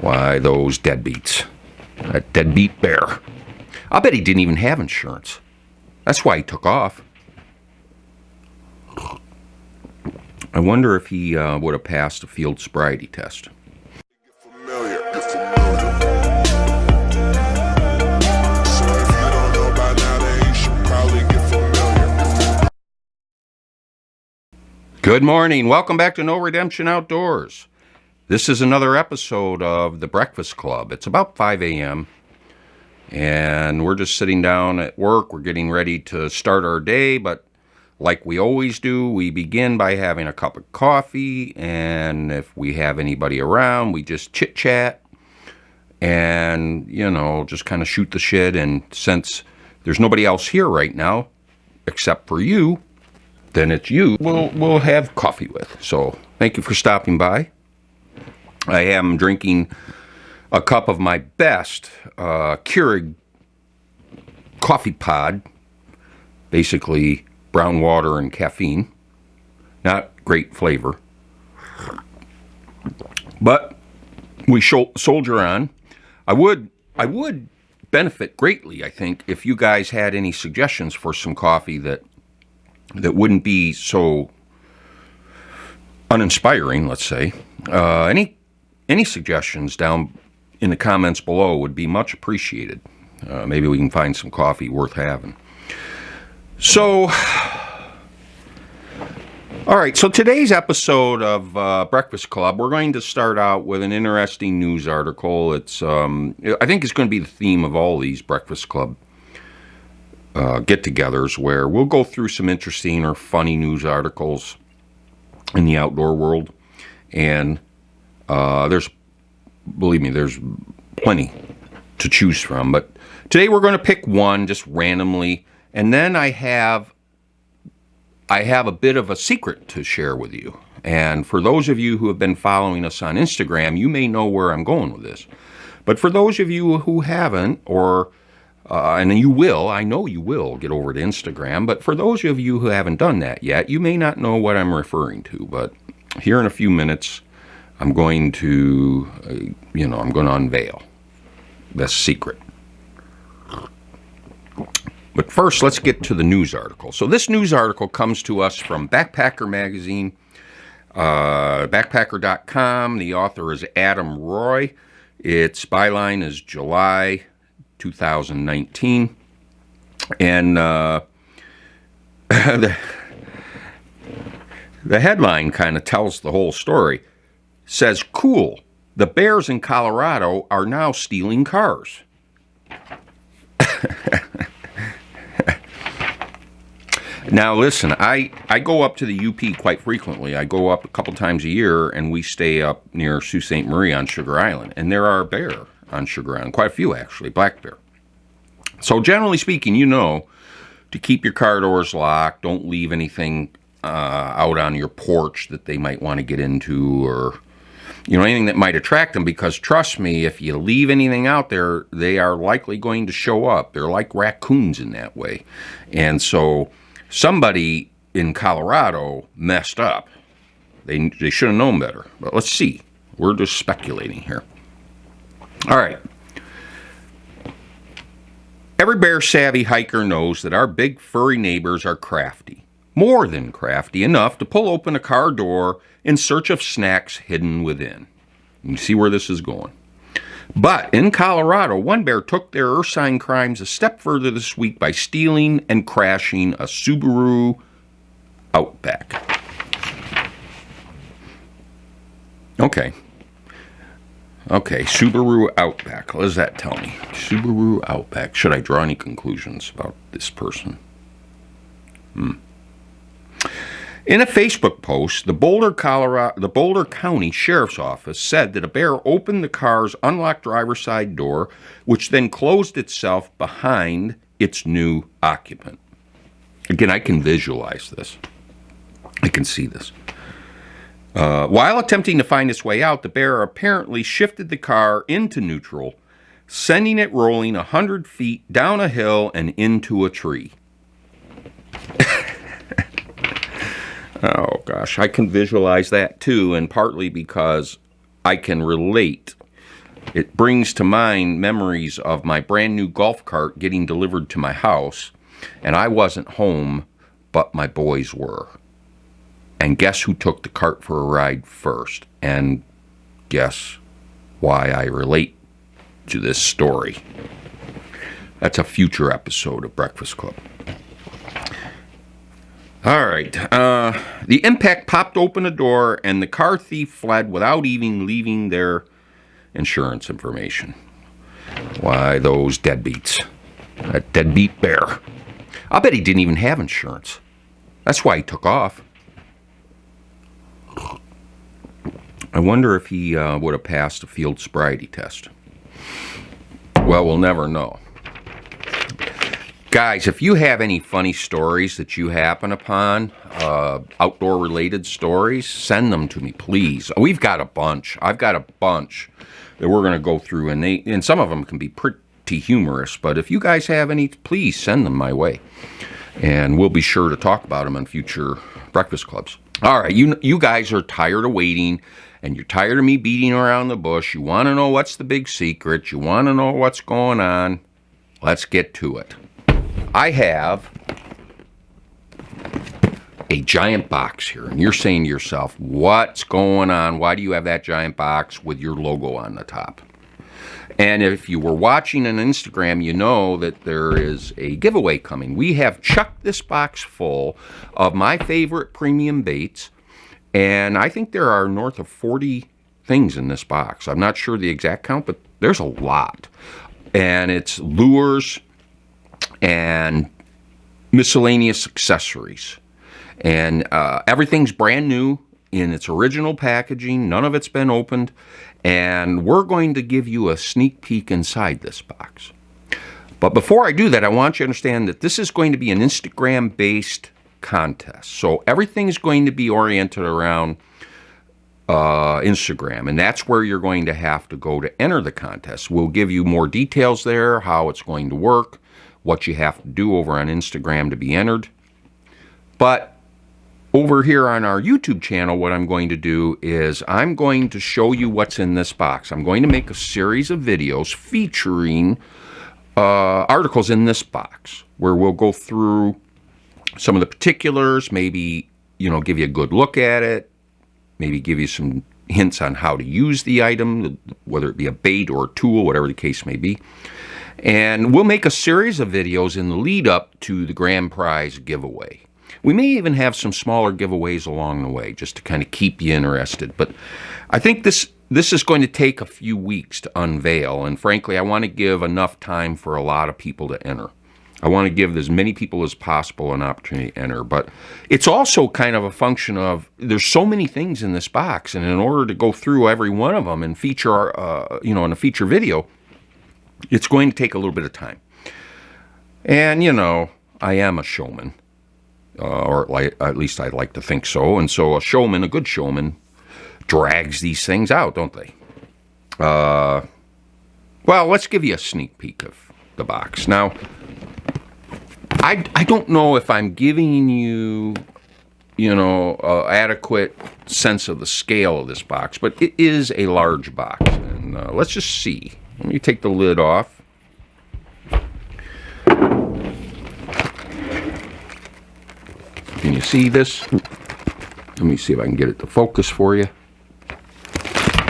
Why, those deadbeats. That deadbeat bear. I'll bet he didn't even have insurance. That's why he took off. I wonder if he would have passed a field sobriety test. Good morning. Welcome back to No Redemption Outdoors. This is another episode of The Breakfast Club. It's about 5 a.m. and we're just sitting down at work. We're getting ready to start our day, but like we always do, we begin by having a cup of coffee, and if we have anybody around, we just chit-chat and, just kind of shoot the shit. And since there's nobody else here right now except for you, then it's you we'll have coffee with. So thank you for stopping by. I am drinking a cup of my best Keurig coffee pod, basically brown water and caffeine. Not great flavor, but we soldier on. I would benefit greatly, I think, if you guys had any suggestions for some coffee that wouldn't be so uninspiring, let's say. Any suggestions down in the comments below would be much appreciated. Maybe we can find some coffee worth having. So, all right, so today's episode of Breakfast Club, we're going to start out with an interesting news article. It's I think it's going to be the theme of all these Breakfast Club get-togethers, where we'll go through some interesting or funny news articles in the outdoor world, and believe me, there's plenty to choose from. But today we're going to pick one just randomly, and then I have a bit of a secret to share with you. And for those of you who have been following us on Instagram, you may know where I'm going with this. But for those of you who haven't, and you will, I know you will get over to Instagram, but for those of you who haven't done that yet, you may not know what I'm referring to. But here in a few minutes, I'm going to, I'm going to unveil this secret. But first, let's get to the news article. So this news article comes to us from Backpacker Magazine, backpacker.com. The author is Adam Roy. Its byline is July 2019, and the headline kind of tells the whole story. Says, "Cool, the bears in Colorado are now stealing cars." Now listen, I go up to the UP quite frequently. I go up a couple times a year, and we stay up near Sault Ste. Marie on Sugar Island, and there are bear on Sugar Island, quite a few actually, black bear. So generally speaking, to keep your car doors locked, don't leave anything out on your porch that they might want to get into, or anything that might attract them, because trust me, if you leave anything out there, they are likely going to show up. They're like raccoons in that way. And so somebody in Colorado messed up. They should have known better. But let's see. We're just speculating here. All right. Every bear-savvy hiker knows that our big furry neighbors are crafty. More than crafty enough to pull open a car door in search of snacks hidden within. You see where this is going. But in Colorado, one bear took their ursine crimes a step further this week by stealing and crashing a Subaru Outback. Okay, Subaru Outback. What does that tell me? Subaru Outback. Should I draw any conclusions about this person? In a Facebook post, the Boulder County Sheriff's Office said that a bear opened the car's unlocked driver's side door, which then closed itself behind its new occupant. Again, I can visualize this. I can see this. While attempting to find its way out, the bear apparently shifted the car into neutral, sending it rolling 100 feet down a hill and into a tree. Oh, gosh, I can visualize that, too, and partly because I can relate It brings to mind memories of my brand new golf cart getting delivered to my house, and I wasn't home, but my boys were. And guess who took the cart for a ride first? And guess why I relate to this story. That's a future episode of Breakfast Club. All right. The impact popped open a door, and the car thief fled without even leaving their insurance information. Why, those deadbeats. That deadbeat bear. I'll bet he didn't even have insurance. That's why he took off. I wonder if he would have passed a field sobriety test. Well, we'll never know. Guys, if you have any funny stories that you happen upon, outdoor-related stories, send them to me, please. We've got a bunch. I've got a bunch that we're going to go through, and some of them can be pretty humorous, but if you guys have any, please send them my way, and we'll be sure to talk about them on future Breakfast Clubs. All right, you guys are tired of waiting, and you're tired of me beating around the bush. You want to know what's the big secret. You want to know what's going on. Let's get to it. I have a giant box here, and you're saying to yourself, what's going on? Why do you have that giant box with your logo on the top? And if you were watching on Instagram, you know that there is a giveaway coming. We have chucked this box full of my favorite premium baits, and I think there are north of 40 things in this box. I'm not sure the exact count, but there's a lot. And it's lures and miscellaneous accessories. And everything's brand new in its original packaging. None of it's been opened. And we're going to give you a sneak peek inside this box. But before I do that, I want you to understand that this is going to be an Instagram-based contest. So everything's going to be oriented around Instagram, and that's where you're going to have to go to enter the contest. We'll give you more details there, how it's going to work, what you have to do over on Instagram to be entered. But over here on our YouTube channel, what I'm going to do is I'm going to show you what's in this box. I'm going to make a series of videos featuring articles in this box where we'll go through some of the particulars, maybe, give you a good look at it, maybe give you some hints on how to use the item, whether it be a bait or a tool, whatever the case may be. And we'll make a series of videos in the lead up to the grand prize giveaway. We may even have some smaller giveaways along the way just to kind of keep you interested. But I think this is going to take a few weeks to unveil. And frankly, I want to give enough time for a lot of people to enter. I want to give as many people as possible an opportunity to enter. But it's also kind of a function of there's so many things in this box. And in order to go through every one of them and feature, in a feature video, it's going to take a little bit of time. And, I am a showman. Or at least I'd like to think so. And so a good showman, drags these things out, don't they? Well, let's give you a sneak peek of the box. Now, I don't know if I'm giving you, adequate sense of the scale of this box, but it is a large box. And let's just see. Let me take the lid off. Can you see this? Let me see if I can get it to focus for you.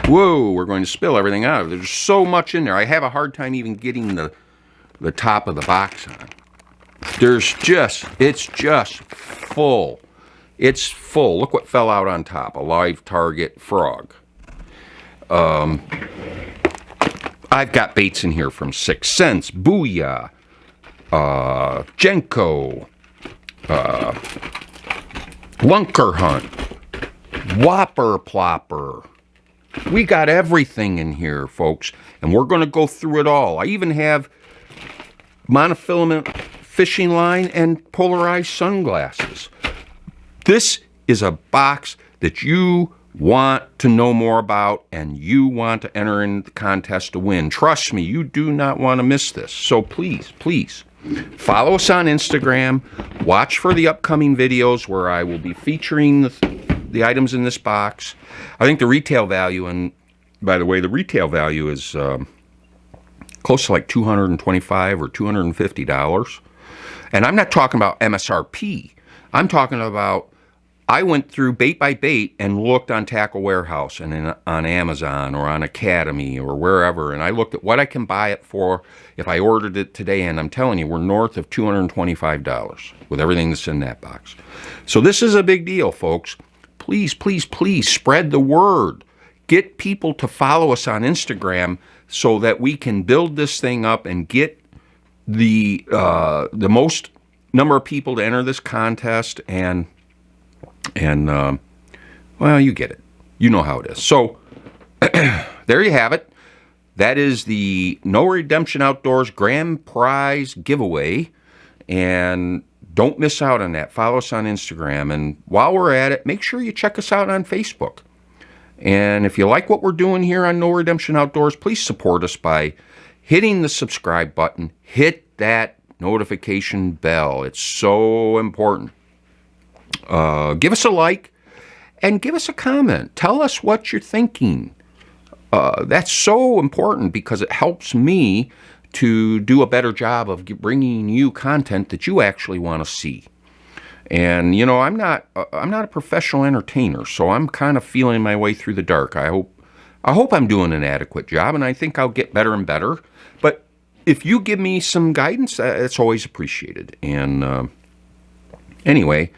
Whoa, we're going to spill everything out. There's so much in there. I have a hard time even getting the top of the box on. It's just full. It's full. Look what fell out on top. A live target frog. I've got baits in here from 6 Sense, Booyah, Jenko, Lunker Hunt, Whopper Plopper. We got everything in here, folks, and we're going to go through it all. I even have monofilament fishing line and polarized sunglasses. This is a box that you want to know more about and you want to enter in the contest to win. Trust me, you do not want to miss this. So please, follow us on Instagram. Watch for the upcoming videos where I will be featuring the items in this box. I think the retail value in by the way, the retail value is close to like $225 or $250. And I'm not talking about MSRP. I'm talking about, I went through bait by bait and looked on Tackle Warehouse and on Amazon or on Academy or wherever, and I looked at what I can buy it for if I ordered it today, and I'm telling you, we're north of $225 with everything that's in that box. So this is a big deal, folks. Please, please, please spread the word. Get people to follow us on Instagram so that we can build this thing up and get the most number of people to enter this contest, and well, you get it. You know how it is. So there you have it. That is the No Redemption Outdoors Grand Prize giveaway, and don't miss out on that. Follow us on Instagram, and while we're at it, make sure you check us out on Facebook. And if you like what we're doing here on No Redemption Outdoors, please support us by hitting the subscribe button. Hit that notification bell. It's so important. Give us a like and give us a comment. Tell us what you're thinking. That's so important because it helps me to do a better job of bringing you content that you actually want to see. And you know, I'm not a professional entertainer, so I'm kind of feeling my way through the dark. I hope I'm doing an adequate job, and I think I'll get better and better. But if you give me some guidance, it's always appreciated. And anyway,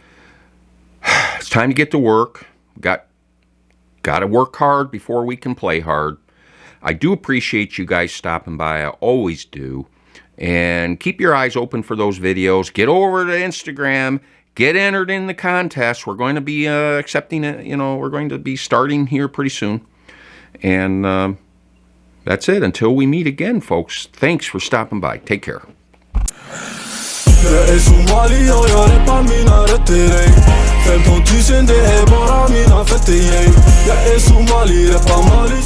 it's time to get to work. Got to work hard before we can play hard. I do appreciate you guys stopping by. I always do. And keep your eyes open for those videos. Get over to Instagram. Get entered in the contest. We're going to be accepting it. You know, we're going to be starting here pretty soon. And that's it. Until we meet again, folks. Thanks for stopping by. Take care. Jag är somalier och jag rappar mina rätter, 15 000 det är bara mina fötter, jag är somali, rappar Mali.